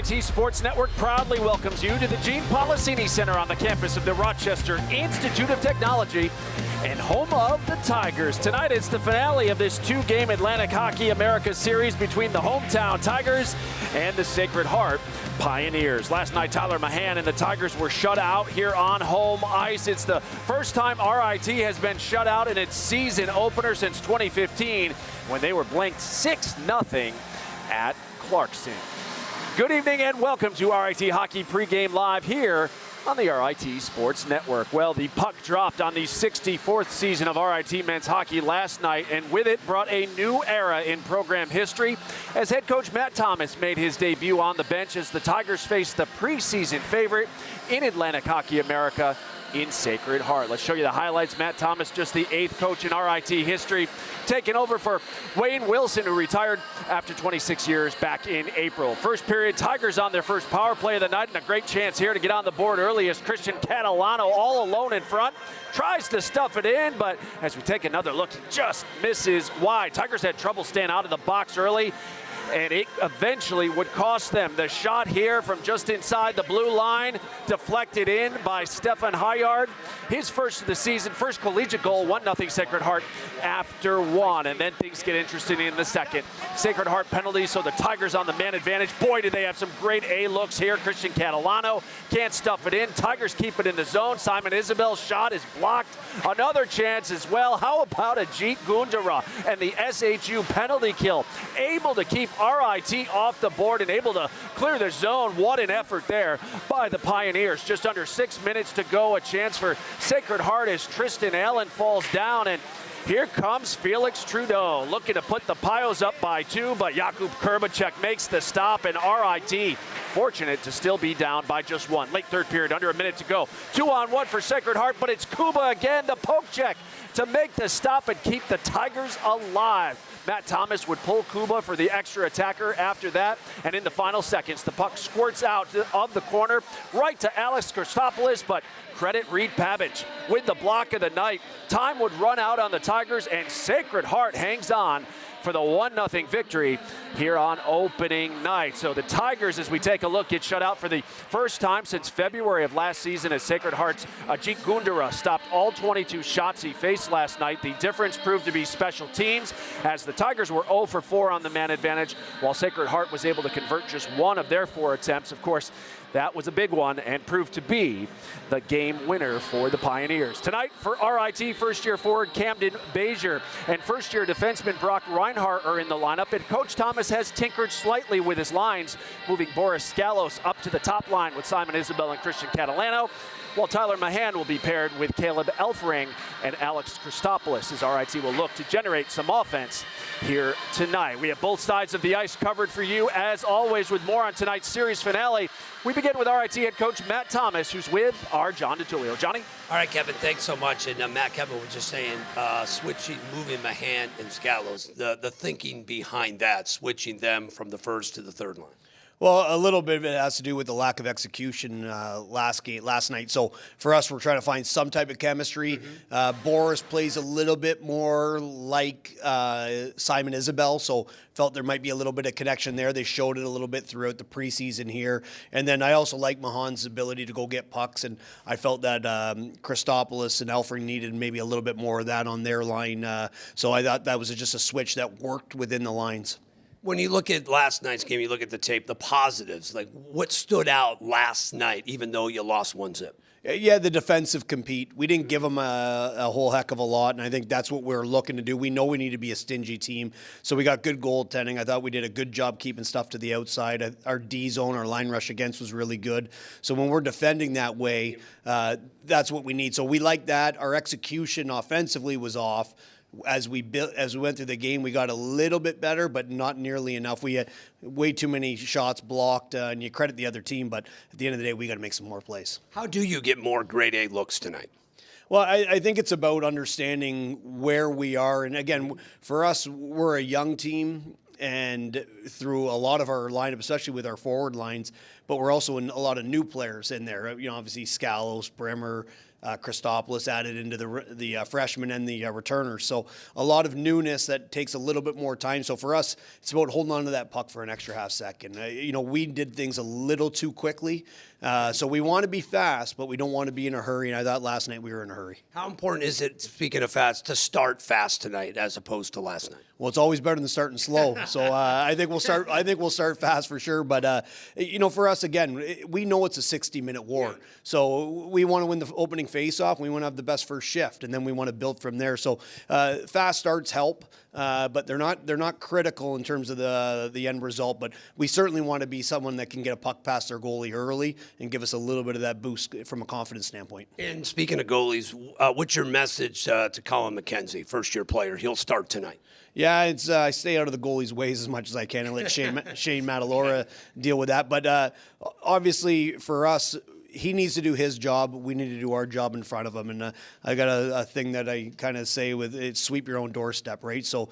RIT Sports Network proudly welcomes you to the Gene Policini Center on the campus of the Rochester Institute of Technology and home of the Tigers. Tonight it's the finale of this two-game Atlantic Hockey America series between the hometown Tigers and the Sacred Heart Pioneers. Last night, Tyler Mahan and the Tigers were shut out here on home ice. It's the first time RIT has been shut out in its season opener since 2015 when they were blanked 6-0 at Clarkson. Good evening and welcome to RIT Hockey Pregame Live here on the RIT Sports Network. Well, the puck dropped on the 64th season of RIT men's hockey last night, and with it brought a new era in program history as head coach Matt Thomas made his debut on the bench as the Tigers faced the preseason favorite in Atlantic Hockey America in Sacred Heart. Let's show you the highlights. Matt Thomas, just the 8th coach in RIT history, taking over for Wayne Wilson, who retired after 26 years back in April. First period, Tigers on their first power play of the night, and a great chance here to get on the board early as Christian Catalano, all alone in front, tries to stuff it in, but as we take another look, he just misses wide. Tigers had trouble staying out of the box early, and it eventually would cost them. The shot here from just inside the blue line, deflected in by Stefan Hayard. His first of the season, first collegiate goal, 1-0 Sacred Heart after one. And then things get interesting in the second. Sacred Heart penalty, so the Tigers on the man advantage. Boy, do they have some great A looks here. Christian Catalano can't stuff it in. Tigers keep it in the zone. Simon Isabel's shot is blocked. Another chance as well. How about Ajit Gundara and the SHU penalty kill? Able to keep RIT off the board and able to clear the zone. What an effort there by the Pioneers. Just under 6 minutes to go. A chance for Sacred Heart as Tristan Allen falls down, and here comes Felix Trudeau looking to put the Pios up by 2, but Jakub Kurbacek makes the stop, and RIT fortunate to still be down by just 1. Late third period, under a minute to go. 2-on-1 for Sacred Heart, but it's Kuba again, the poke check to make the stop and keep the Tigers alive. Matt Thomas would pull Kuba for the extra attacker after that, and in the final seconds, the puck squirts out of the corner right to Alex Christopoulos, but credit Reed Pavich with the block of the night. Time would run out on the Tigers, and Sacred Heart hangs on for the 1-0 victory here on opening night. So the Tigers, as we take a look, get shut out for the first time since February of last season as Sacred Heart's Ajit Gundara stopped all 22 shots he faced last night. The difference proved to be special teams as the Tigers were 0 for 4 on the man advantage, while Sacred Heart was able to convert just 1 of their 4 attempts. Of course, that was a big one and proved to be the game winner for the Pioneers. Tonight for RIT, first-year forward Camden Bazier and first-year defenseman Brock Reinhardt are in the lineup, and Coach Thomas has tinkered slightly with his lines, moving Boris Scalos up to the top line with Simon Isabel and Christian Catalano, while Tyler Mahan will be paired with Caleb Elfring and Alex Christopoulos as RIT will look to generate some offense here tonight. We have both sides of the ice covered for you, as always, with more on tonight's series finale. We begin with RIT head coach Matt Thomas, who's with our John DiTullio. Johnny? All right, Kevin, thanks so much. And Matt, Kevin was just saying, switching, moving Mahan and Scalos, the thinking behind that, switching them from the first to the third line. Well, a little bit of it has to do with the lack of execution last night. So for us, we're trying to find some type of chemistry. Boris plays a little bit more like Simon Isabel, so felt there might be a little bit of connection there. They showed it a little bit throughout the preseason here. And then I also like Mahan's ability to go get pucks, and I felt that Christopoulos and Elfring needed maybe a little bit more of that on their line. So I thought that was just a switch that worked within the lines. When you look at last night's game, you look at the tape, the positives, like what stood out last night, even though you lost 1-0? Yeah, the defensive compete. We didn't give them a whole heck of a lot, and I think that's what we're looking to do. We know we need to be a stingy team, so we got good goaltending. I thought we did a good job keeping stuff to the outside. Our D zone, our line rush against was really good. So when we're defending that way, that's what we need. So we like that. Our execution offensively was off. As we went through the game, we got a little bit better, but not nearly enough. We had way too many shots blocked, and you credit the other team, but at the end of the day, we got to make some more plays. How do you get more grade A looks tonight? Well, I think it's about understanding where we are. And again, for us, we're a young team, and through a lot of our lineup, especially with our forward lines, but we're also in a lot of new players in there. You know, obviously Scalos, Bremer, Christopoulos added into the freshman and the returner. So a lot of newness that takes a little bit more time. So for us, it's about holding on to that puck for an extra half second. We did things a little too quickly. So we want to be fast, but we don't want to be in a hurry. And I thought last night we were in a hurry. How important is it, speaking of fast, to start fast tonight as opposed to last night? Well, it's always better than starting slow. So I think we'll start. I think we'll start fast for sure. But for us, again, we know it's a 60-minute war. Yeah. So we want to win the opening face-off. We want to have the best first shift, and then we want to build from there. So fast starts help, but they're not critical in terms of the end result. But we certainly want to be someone that can get a puck past their goalie early and give us a little bit of that boost from a confidence standpoint. And speaking of goalies, what's your message to Colin McKenzie, first-year player? He'll start tonight. Yeah, it's I stay out of the goalie's ways as much as I can and let Shane Matalora deal with that. But obviously, for us, he needs to do his job. We need to do our job in front of him. And I got a thing that I kind of say with it: sweep your own doorstep, right? So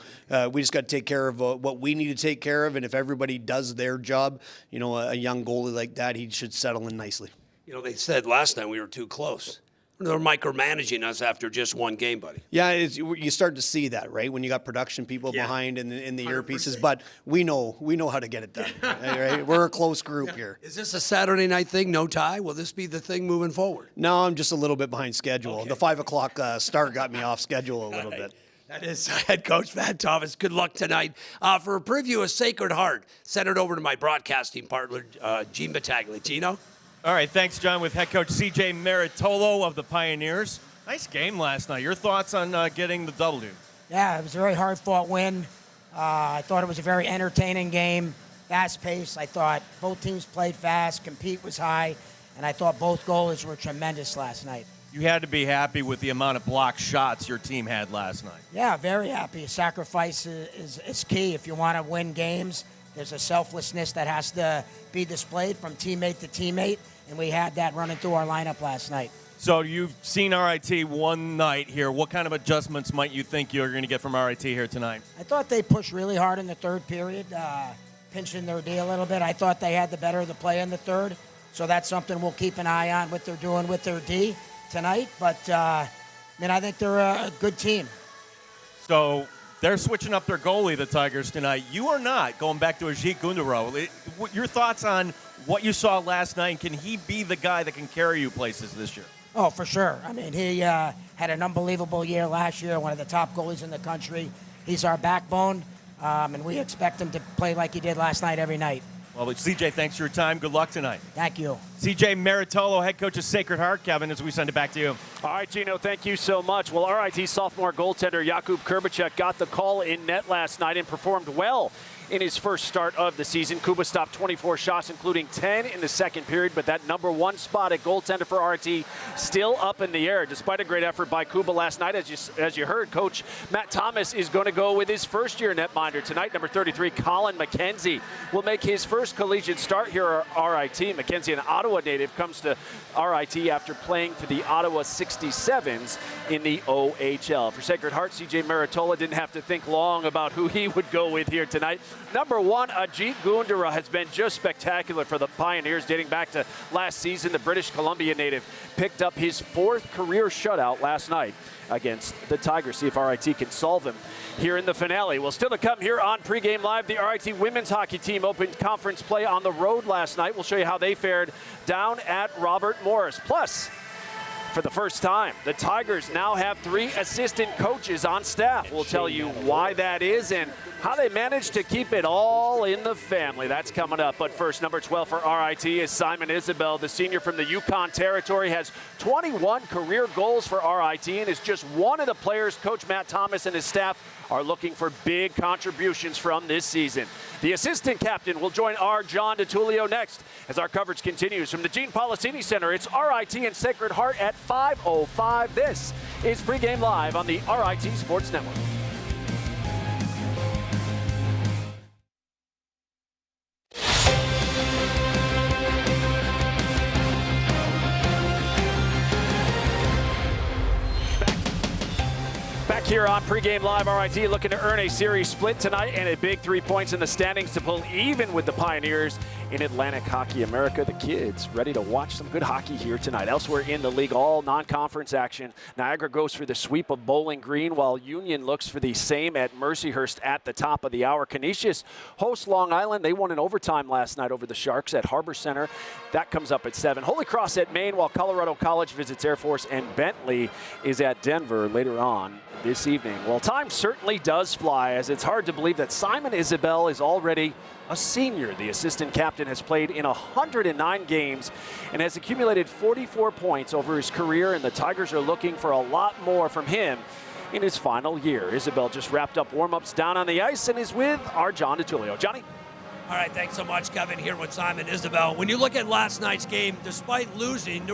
we just got to take care of what we need to take care of. And if everybody does their job, a young goalie like that, he should settle in nicely. They said last night we were too close. They're micromanaging us after just one game, buddy. Yeah, you start to see that, right? When you got production people behind in the earpieces, but we know how to get it done. Right? We're a close group here. Is this a Saturday night thing, no tie? Will this be the thing moving forward? No, I'm just a little bit behind schedule. Okay. The 5 o'clock start got me off schedule a little bit. That is head coach Matt Thomas. Good luck tonight. For a preview of Sacred Heart, send it over to my broadcasting partner, Gene Battaglia. Gino? All right, thanks, John, with head coach C.J. Maritolo of the Pioneers. Nice game last night. Your thoughts on getting the W? Yeah, it was a very hard-fought win. I thought it was a very entertaining game, fast-paced. I thought both teams played fast, compete was high, and I thought both goalies were tremendous last night. You had to be happy with the amount of blocked shots your team had last night. Yeah, very happy. Sacrifice is key if you want to win games. There's a selflessness that has to be displayed from teammate to teammate, and we had that running through our lineup last night. So you've seen RIT one night here. What kind of adjustments might you think you're going to get from RIT here tonight? I thought they pushed really hard in the third period, pinching their D a little bit. I thought they had the better of the play in the third, so that's something we'll keep an eye on what they're doing with their D tonight. But, I think they're a good team. So they're switching up their goalie, the Tigers, tonight. You are not, going back to Ajit Gundaro. Your thoughts on what you saw last night, and can he be the guy that can carry you places this year? Oh, for sure. He had an unbelievable year last year, one of the top goalies in the country. He's our backbone, and we expect him to play like he did last night every night. Well, CJ, thanks for your time. Good luck tonight. Thank you. CJ Maritolo, head coach of Sacred Heart. Kevin, as we send it back to you. All right, Gino, thank you so much. Well, RIT sophomore goaltender Jakub Kurbacek got the call in net last night and performed well in his first start of the season. Kuba stopped 24 shots, including 10 in the second period, but that number one spot at goaltender for RT still up in the air, despite a great effort by Kuba last night. As you heard, Coach Matt Thomas is going to go with his first-year netminder tonight. Number 33, Colin McKenzie, will make his first collegiate start here at RIT. McKenzie, an Ottawa native, comes to RIT after playing for the Ottawa 67s in the OHL. For Sacred Heart, CJ Maritola didn't have to think long about who he would go with here tonight. Number one, Ajit Gundara has been just spectacular for the Pioneers dating back to last season. The British Columbia native picked up his fourth career shutout last night against the Tigers. See if RIT can solve him here in the finale. Well, still to come here on Pregame Live, the RIT women's hockey team opened conference play on the road last night. We'll show you how they fared down at Robert Morris. Plus, for the first time, the Tigers now have 3 assistant coaches on staff. We'll tell you why that is and how they managed to keep it all in the family. That's coming up. But first, number 12 for RIT is Simon Isabel. The senior from the Yukon Territory has 21 career goals for RIT and is just one of the players Coach Matt Thomas and his staff are looking for big contributions from this season. The assistant captain will join our John DiTullio next as our coverage continues from the Gene Policini Center. It's RIT and Sacred Heart at 5:05. This is Pregame Live on the RIT Sports Network. here on Pregame Live. RIT looking to earn a series split tonight and a big 3 points in the standings to pull even with the Pioneers in Atlantic Hockey America. The kids ready to watch some good hockey here tonight. Elsewhere in the league, all non-conference action. Niagara goes for the sweep of Bowling Green, while Union looks for the same at Mercyhurst at the top of the hour. Canisius hosts Long Island. They won in overtime last night over the Sharks at Harbor Center. That comes up at 7. Holy Cross at Maine, while Colorado College visits Air Force, and Bentley is at Denver later on this evening. Well, time certainly does fly, as it's hard to believe that Simon Isabel is already a senior. The assistant captain has played in 109 games and has accumulated 44 points over his career, and the Tigers are looking for a lot more from him in his final year. Isabel just wrapped up warm-ups down on the ice and is with our John DiTullio. Johnny? All right, thanks so much, Kevin, here with Simon Isabel. When you look at last night's game, despite losing,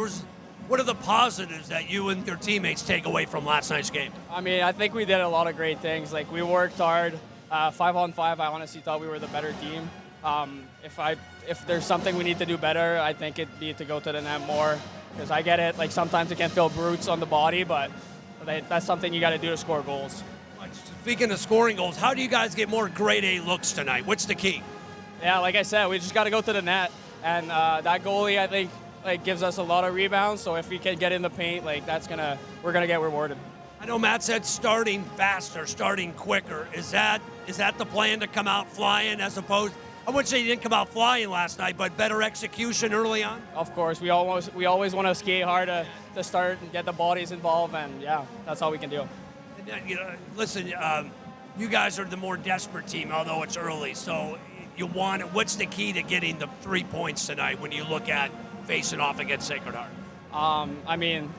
what are the positives that you and your teammates take away from last night's game? I mean, I think we did a lot of great things. Like, we worked hard. 5-on-5, I honestly thought we were the better team. If there's something we need to do better, I think it'd be to go to the net more. Because I get it, like, sometimes it can feel brutes on the body, but that's something you got to do to score goals. Speaking of scoring goals, how do you guys get more grade A looks tonight? What's the key? Yeah, like I said, we just got to go to the net. And that goalie, I think, gives us a lot of rebounds. So if we can get in the paint, we're gonna get rewarded. I know Matt said starting faster, starting quicker. Is that the plan, to come out flying, as opposed? I wouldn't say you didn't come out flying last night, but better execution early on. Of course, we always want to skate hard to start and get the bodies involved, and yeah, that's all we can do. Listen, you guys are the more desperate team, although it's early. So what's the key to getting the 3 points tonight when you look at facing off against Sacred Heart? I mean,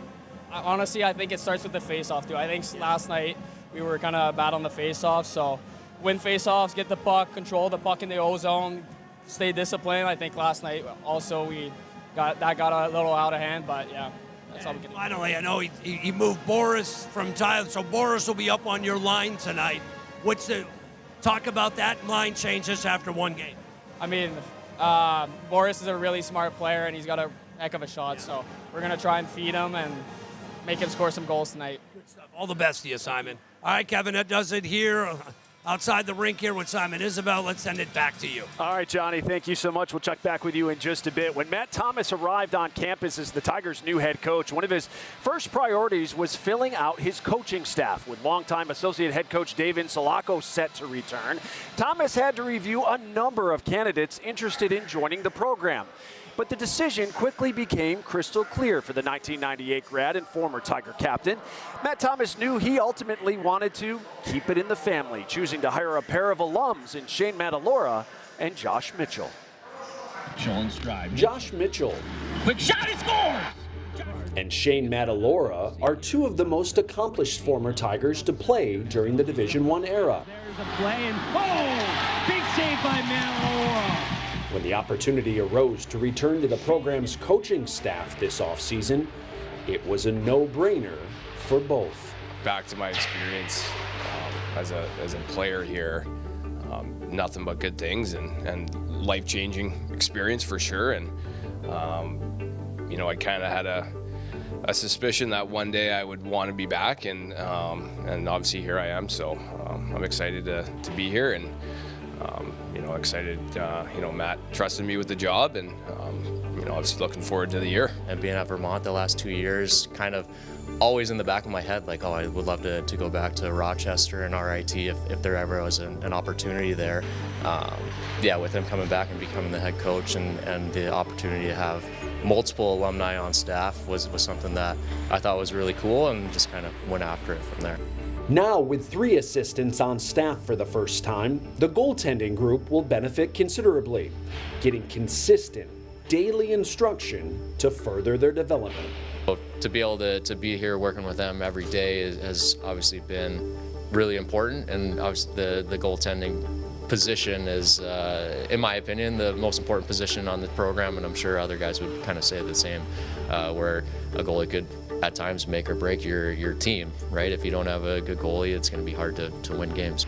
honestly, I think it starts with the face-off, too. I think last night we were kind of bad on the face-off, so win face-offs, get the puck, control the puck in the O-zone, stay disciplined. I think last night also we got a little out of hand, but yeah, that's all we can do. Finally, I know he moved Boris from Tyler, so Boris will be up on your line tonight. Talk about that line changes after one game. I mean, Boris is a really smart player, and he's got a heck of a shot, so we're going to try and feed him and make him score some goals tonight. Good stuff. All the best to you, Simon. All right, Kevin, that does it here outside the rink here with Simon Isabel. Let's send it back to you. All right, Johnny, thank you so much. We'll check back with you in just a bit. When Matt Thomas arrived on campus as the Tigers' new head coach, one of his first priorities was filling out his coaching staff. With longtime associate head coach David Salako set to return, Thomas had to review a number of candidates interested in joining the program. But the decision quickly became crystal clear for the 1998 grad and former Tiger captain. Matt Thomas knew he ultimately wanted to keep it in the family, choosing to hire a pair of alums in Shane Matalora and Josh Mitchell. Mitchell in stride. Josh Mitchell. Quick shot, he scores! And Shane Matalora are two of the most accomplished former Tigers to play during the Division I era. There's a play, and big save by Matalora. When the opportunity arose to return to the program's coaching staff this offseason, it was a no-brainer for both. Back to my experience as a player here, nothing but good things and life-changing experience for sure. And I kind of had a suspicion that one day I would want to be back, and obviously here I am. So I'm excited to be here, and excited. Matt trusted me with the job, and obviously looking forward to the year. And being at Vermont the last 2 years, kind of always in the back of my head, like, I would love to go back to Rochester and RIT if there ever was an opportunity there. With him coming back and becoming the head coach and the opportunity to have multiple alumni on staff was something that I thought was really cool, and just kind of went after it from there. Now, with 3 assistants on staff for the first time, the goaltending group will benefit considerably, getting consistent, daily instruction to further their development. To be able to be here working with them every day has obviously been really important, and obviously the goaltending position is, in my opinion, the most important position on the program, and I'm sure other guys would kind of say the same, where a goalie could at times make or break your team, right? If you don't have a good goalie, it's going to be hard to win games.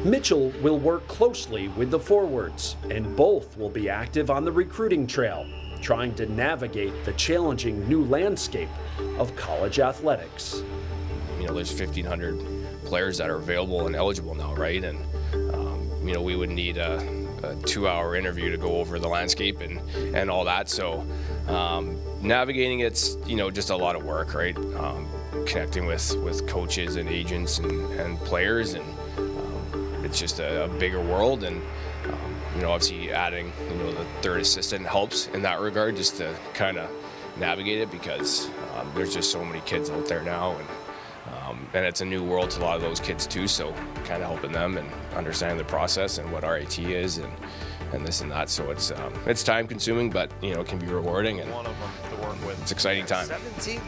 Mitchell will work closely with the forwards, and both will be active on the recruiting trail, trying to navigate the challenging new landscape of college athletics. There's 1,500 players that are available and eligible now, right? And you know, we would need a 2-hour interview to go over the landscape and all that. So navigating it's, you know, just a lot of work, right? Connecting with coaches and agents and players, and it's just a bigger world. And you know, obviously adding, you know, the third assistant helps in that regard, just to kind of navigate it, because there's just so many kids out there now, and it's a new world to a lot of those kids too. So kind of helping them and understanding the process and what RIT is and this and that. So it's time consuming, but you know, it can be rewarding, and One of them to work with. it's exciting time.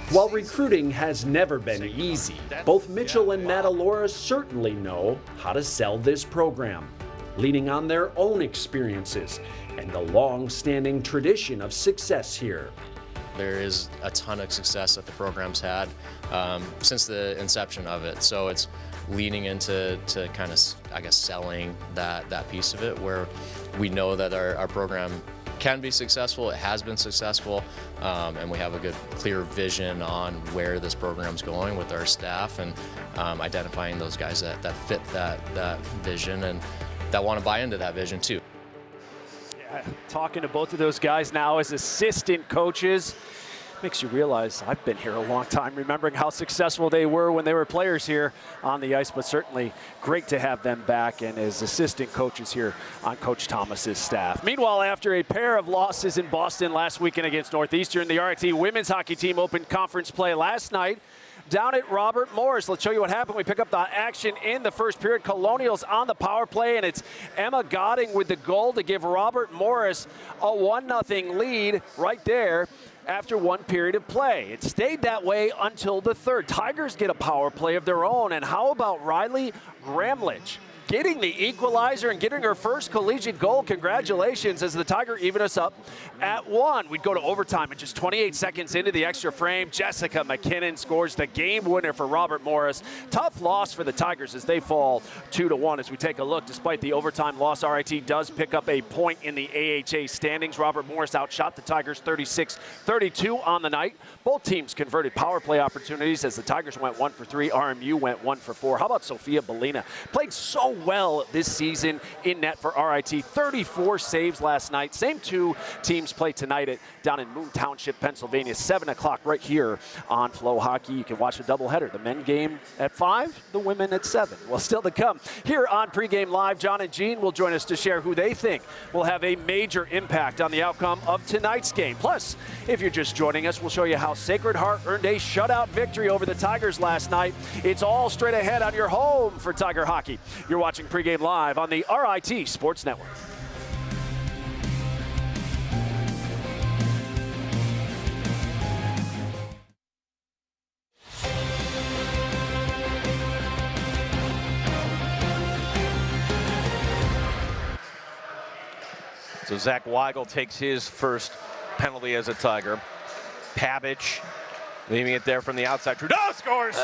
While recruiting has never been easy, both Mitchell and Matalora certainly know how to sell this program, leaning on their own experiences and the long-standing tradition of success here. There is a ton of success that the program's had since the inception of it. So it's leaning into kind of, I guess, selling that piece of it, where we know that our program can be successful, it has been successful, and we have a good, clear vision on where this program's going with our staff, and identifying those guys that fit that vision and that want to buy into that vision too. Talking to both of those guys now as assistant coaches makes you realize I've been here a long time, remembering how successful they were when they were players here on the ice, but certainly great to have them back and as assistant coaches here on Coach Thomas's staff. Meanwhile, after a pair of losses in Boston last weekend against Northeastern, the RIT women's hockey team opened conference play last night down at Robert Morris. Let's show you what happened. We pick up the action in the first period. Colonials on the power play, and it's Emma Godding with the goal to give Robert Morris a 1-0 lead right there after one period of play. It stayed that way until the third. Tigers get a power play of their own, and how about Riley Gramlich getting the equalizer and getting her first collegiate goal? Congratulations, as the Tiger even us up at 1. We'd go to overtime, and just 28 seconds into the extra frame, Jessica McKinnon scores the game winner for Robert Morris. Tough loss for the Tigers as they fall 2-1. As we take a look, despite the overtime loss, RIT does pick up a point in the AHA standings. Robert Morris outshot the Tigers 36-32 on the night. Both teams converted power play opportunities as the Tigers went 1 for 3, RMU went 1 for 4. How about Sophia Belina? Played so well this season in net for RIT. 34 saves last night. Same two teams play tonight down in Moon Township, Pennsylvania, 7 o'clock right here on Flow Hockey. You can watch a doubleheader. The men game at 5, the women at 7. Well, still to come. Here on Pregame Live, John and Jean will join us to share who they think will have a major impact on the outcome of tonight's game. Plus, if you're just joining us, we'll show you how Sacred Heart earned a shutout victory over the Tigers last night. It's all straight ahead on your home for Tiger Hockey. You're watching Pregame Live on the RIT Sports Network. So Zach Weigel takes his first penalty as a Tiger. Pavich leaving it there from the outside. Trudeau scores!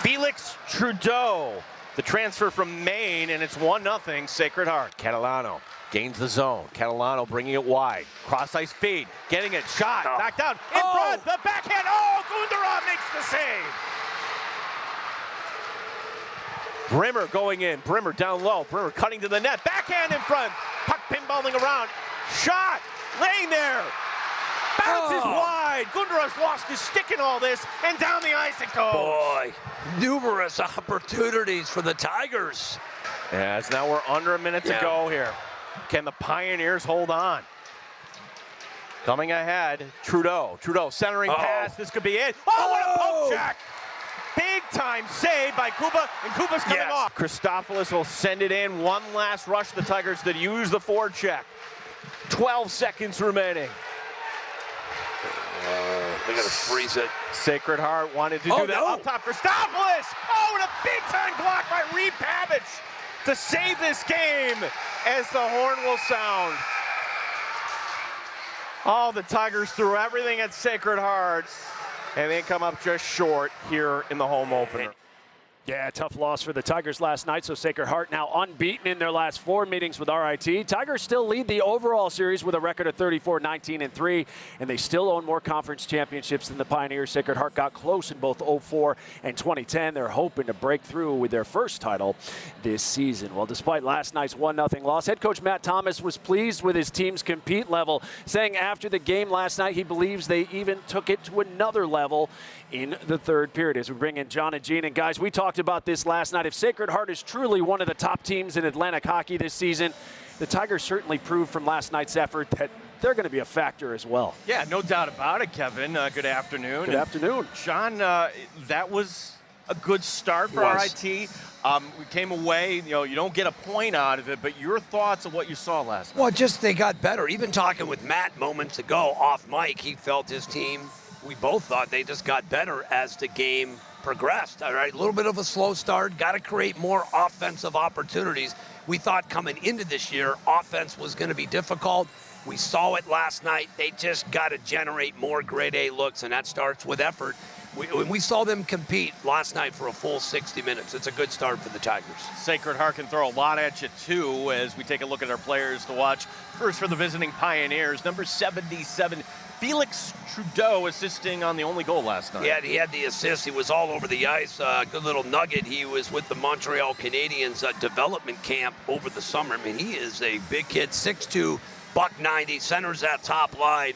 Felix Trudeau, the transfer from Maine, and it's 1-0 Sacred Heart. Catalano gains the zone. Catalano bringing it wide. Cross ice feed, getting it, shot, back down, in front, the backhand. Oh, Gundarov makes the save. Brimmer going in, Brimmer down low, Brimmer cutting to the net, backhand in front, puck pinballing around, shot, laying there, bounces wide. Gundarov's lost his stick in all this, and down the ice it goes. Boy, numerous opportunities for the Tigers. As now we're under a minute to go here. Can the Pioneers hold on? Coming ahead, Trudeau. Trudeau centering pass. This could be it. Oh, what a poke check! Big time save by Kuba, and Kuba's coming off. Christopoulos will send it in. One last rush for the Tigers to use the forecheck. 12 seconds remaining. They're going to freeze it. Sacred Heart wanted to do that up top. Christopoulos! Oh, and a big-time block by Reed Pavich to save this game as the horn will sound. Oh, the Tigers threw everything at Sacred Heart, and they come up just short here in the home opener. Yeah, tough loss for the Tigers last night, so Sacred Heart now unbeaten in their last 4 meetings with RIT. Tigers still lead the overall series with a record of 34-19-3, and they still own more conference championships than the Pioneers. Sacred Heart got close in both 04 and 2010. They're hoping to break through with their first title this season. Well, despite last night's 1-0 loss, head coach Matt Thomas was pleased with his team's compete level, saying after the game last night he believes they even took it to another level in the third period. As we bring in John and Gene, and guys, we talked about this last night. If Sacred Heart is truly one of the top teams in Atlantic hockey this season, the Tigers certainly proved from last night's effort that they're going to be a factor as well. Yeah, no doubt about it, Kevin. Good afternoon. Good afternoon. John, that was a good start for RIT. We came away, you don't get a point out of it, but your thoughts on what you saw last night? Well, just they got better. Even talking with Matt moments ago off mic, he felt his team, we both thought they just got better as the game progressed. All right, a little bit of a slow start, got to create more offensive opportunities. We thought coming into this year, offense was going to be difficult. We saw it last night. They just got to generate more grade A looks, and that starts with effort. We saw them compete last night for a full 60 minutes. It's a good start for the Tigers. Sacred Heart can throw a lot at you, too, as we take a look at our players to watch. First for the visiting Pioneers, number 77, Felix Trudeau, assisting on the only goal last night. Yeah, he had the assist. He was all over the ice. Good little nugget. He was with the Montreal Canadiens development camp over the summer. I mean, he is a big kid, 6'2", $190, centers that top line.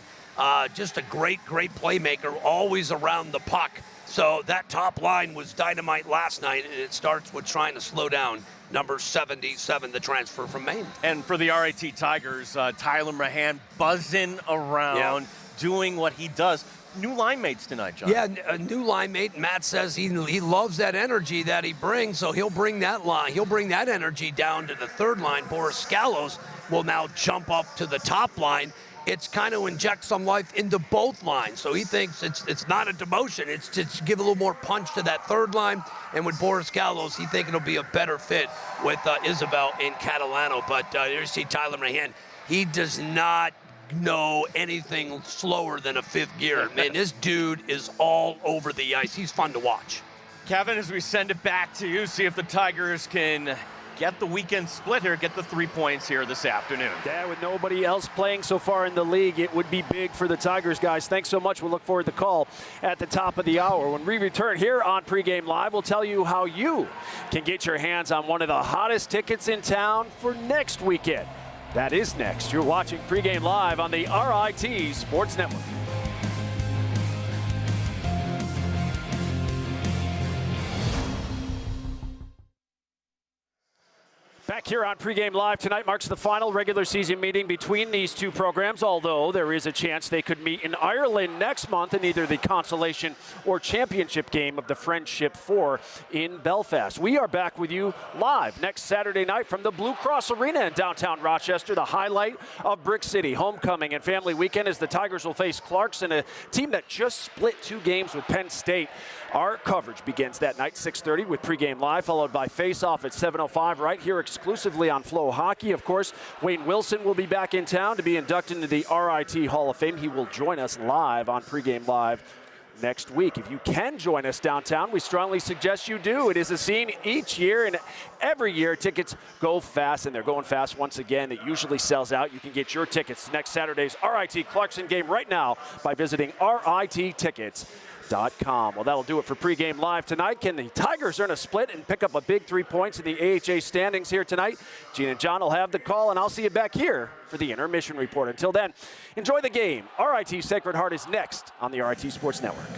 Just a great playmaker, always around the puck. So that top line was dynamite last night, and it starts with trying to slow down number 77, the transfer from Maine. And for the RIT Tigers, Tyler Mahan buzzing around, doing what he does. New line mates tonight, John. Yeah, a new line mate. Matt says he loves that energy that he brings, so he'll bring that line. He'll bring that energy down to the third line. Boris Scallos will now jump up to the top line. It's kind of inject some life into both lines. So he thinks it's not a demotion. It's to give a little more punch to that third line. And with Boris Gallos, he thinks it'll be a better fit with Isabel and Catalano. But there you see Tyler Mahan. He does not know anything slower than a fifth gear. Man, this dude is all over the ice. He's fun to watch. Kevin, as we send it back to you, see if the Tigers can get the weekend split here, get the 3 points here this afternoon. Yeah, with nobody else playing so far in the league, it would be big for the Tigers, guys. Thanks so much. We'll look forward to the call at the top of the hour. When we return here on Pregame Live, we'll tell you how you can get your hands on one of the hottest tickets in town for next weekend. That is next. You're watching Pregame Live on the RIT Sports Network. Back here on Pregame Live tonight marks the final regular season meeting between these two programs, although there is a chance they could meet in Ireland next month in either the consolation or championship game of the Friendship 4 in Belfast. We are back with you live next Saturday night from the Blue Cross Arena in downtown Rochester, the highlight of Brick City. Homecoming and family weekend as the Tigers will face Clarkson, a team that just split 2 games with Penn State. Our coverage begins that night, 6:30 with Pregame Live, followed by Face-Off at 7:05 right here exclusively on Flow Hockey. Of course, Wayne Wilson will be back in town to be inducted into the RIT Hall of Fame. He will join us live on Pregame Live next week. If you can join us downtown, we strongly suggest you do. It is a scene each year, and every year tickets go fast, and they're going fast once again. It usually sells out. You can get your tickets next Saturday's RIT Clarkson game right now by visiting RITtickets.com. Well, that'll do it for Pregame Live tonight. Can the Tigers earn a split and pick up a big 3 points in the AHA standings here tonight? Gene and John will have the call, and I'll see you back here for the intermission report. Until then, enjoy the game. RIT Sacred Heart is next on the RIT Sports Network.